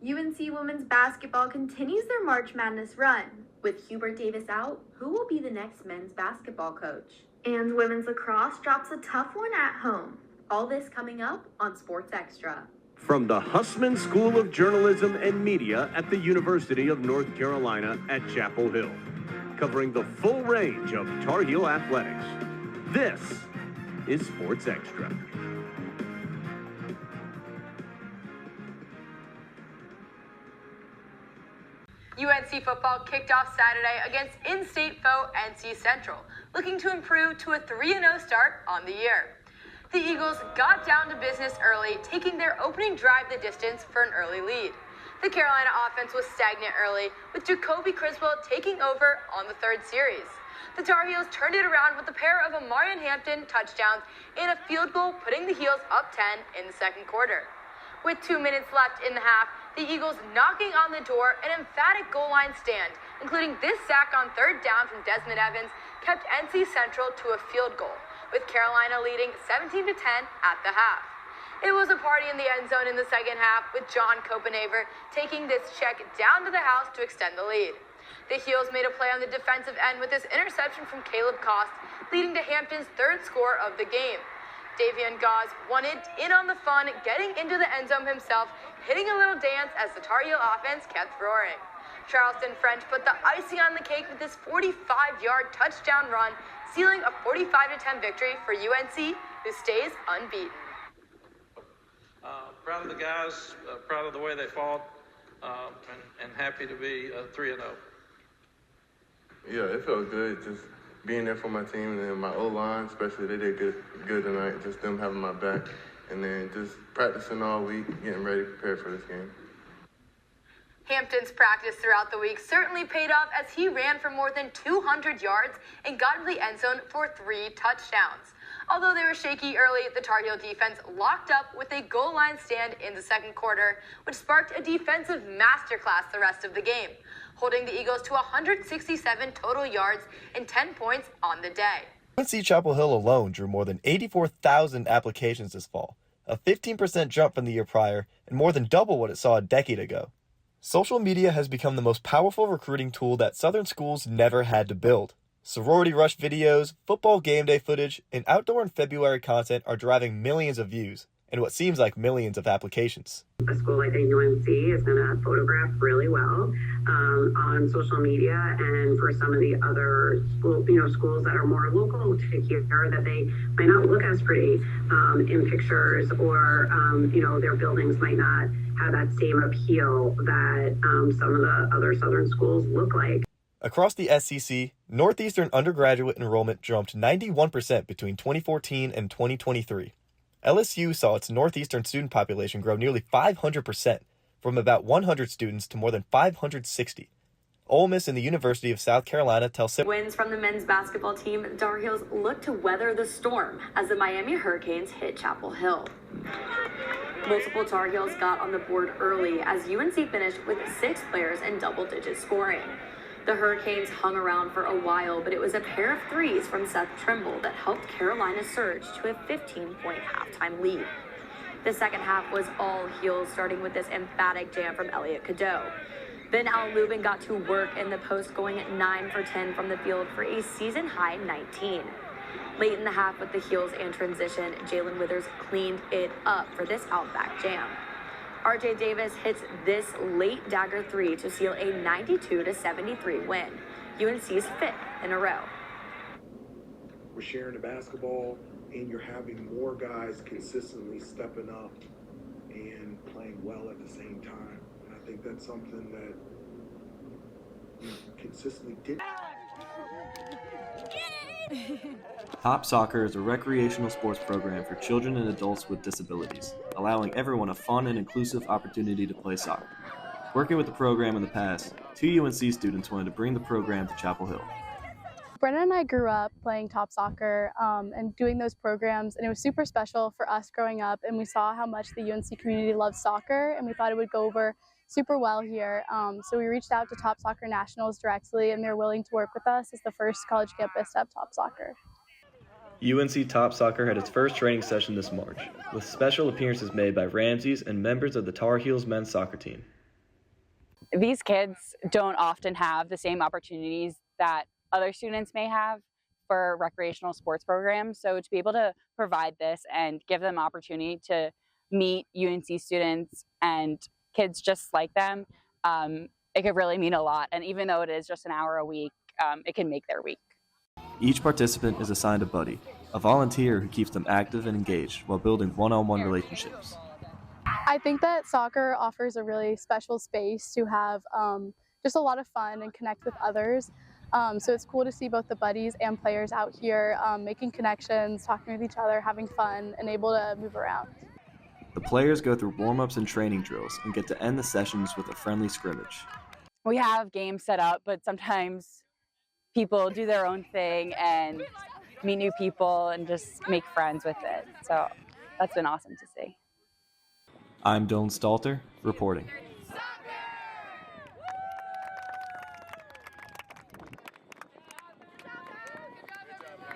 UNC women's basketball continues their March Madness run. With Hubert Davis out, who will be the next men's basketball coach? And women's lacrosse drops a tough one at home. All this coming up on Sports Extra. From the Hussman School of Journalism and Media at the University of North Carolina at Chapel Hill, covering the full range of Tar Heel athletics. This is Sports Extra. UNC football kicked off Saturday against in-state foe NC Central, looking to improve to a 3-0 start on the year. The Eagles got down to business early, taking their opening drive the distance for an early lead. The Carolina offense was stagnant early, with Jacoby Criswell taking over on the third series. The Tar Heels turned it around with a pair of Amarian Hampton touchdowns and a field goal, putting the Heels up 10 in the second quarter. With 2 minutes left in the half, the Eagles knocking on the door, an emphatic goal line stand, including this sack on third down from Desmond Evans, kept NC Central to a field goal, with Carolina leading 17-10 at the half. It was a party in the end zone in the second half, with John Copenhaver taking this check down to the house to extend the lead. The Heels made a play on the defensive end with this interception from Caleb Cost, leading to Hampton's third score of the game. Davian Gauze wanted in on the fun, getting into the end zone himself, hitting a little dance as the Tar Heel offense kept roaring. Charleston French put the icing on the cake with this 45-yard touchdown run, sealing a 45-10 victory for UNC, who stays unbeaten. Proud of the guys, proud of the way they fought, and happy to be 3-0. Yeah, it felt good just being there for my team, and then my O-line, especially, they did good tonight, just them having my back, and then just practicing all week, getting ready, prepared for this game. Hampton's practice throughout the week certainly paid off as he ran for more than 200 yards and got into the end zone for 3 touchdowns. Although they were shaky early, the Tar Heel defense locked up with a goal line stand in the second quarter, which sparked a defensive masterclass the rest of the game, holding the Eagles to 167 total yards and 10 points on the day. UNC Chapel Hill alone drew more than 84,000 applications this fall, a 15% jump from the year prior and more than double what it saw a decade ago. Social media has become the most powerful recruiting tool that Southern schools never had to build. Sorority rush videos, football game day footage, and outdoor and February content are driving millions of views and what seems like millions of applications. A school like UNC is going to photograph really well on social media, and for some of the other schools that are more local to here, that they might not look as pretty in pictures, or their buildings might not have that same appeal that some of the other Southern schools look like. Across the SEC, Northeastern undergraduate enrollment jumped 91% between 2014 and 2023. LSU saw its Northeastern student population grow nearly 500%, from about 100 students to more than 560. Ole Miss and the University of South Carolina tell wins from the men's basketball team, the Tar Heels look to weather the storm as the Miami Hurricanes hit Chapel Hill. Multiple Tar Heels got on the board early as UNC finished with 6 players in double-digit scoring. The Hurricanes hung around for a while, but it was a pair of threes from Seth Trimble that helped Carolina surge to a 15-point halftime lead. The second half was all Heels, starting with this emphatic jam from Elliot Cadeau. Then Al Lubin got to work in the post, going 9 for 10 from the field for a season-high 19. Late in the half with the Heels and transition, Jalen Withers cleaned it up for this Outback jam. RJ Davis hits this late dagger 3 to seal a 92-73 win, UNC's 5th in a row. We're sharing the basketball, and you're having more guys consistently stepping up and playing well at the same time. And I think that's something that we consistently did. Top Soccer is a recreational sports program for children and adults with disabilities, allowing everyone a fun and inclusive opportunity to play soccer. Working with the program in the past, 2 UNC students wanted to bring the program to Chapel Hill. Brennan and I grew up playing Top Soccer and doing those programs, and it was super special for us growing up, and we saw how much the UNC community loves soccer, and we thought it would go over super well here. So we reached out to Top Soccer Nationals directly, and they're willing to work with us as the first college campus to have Top Soccer. UNC Top Soccer had its first training session this March, with special appearances made by Ramses and members of the Tar Heels men's soccer team. These kids don't often have the same opportunities that other students may have for recreational sports programs. So to be able to provide this and give them opportunity to meet UNC students and kids just like them, it could really mean a lot. And even though it is just an hour a week, it can make their week. Each participant is assigned a buddy, a volunteer who keeps them active and engaged while building one-on-one relationships. I think that soccer offers a really special space to have just a lot of fun and connect with others. So it's cool to see both the buddies and players out here making connections, talking with each other, having fun, and able to move around. The players go through warm-ups and training drills and get to end the sessions with a friendly scrimmage. We have games set up, but sometimes people do their own thing and meet new people and just make friends with it. So that's been awesome to see. I'm Dylan Stalter, reporting.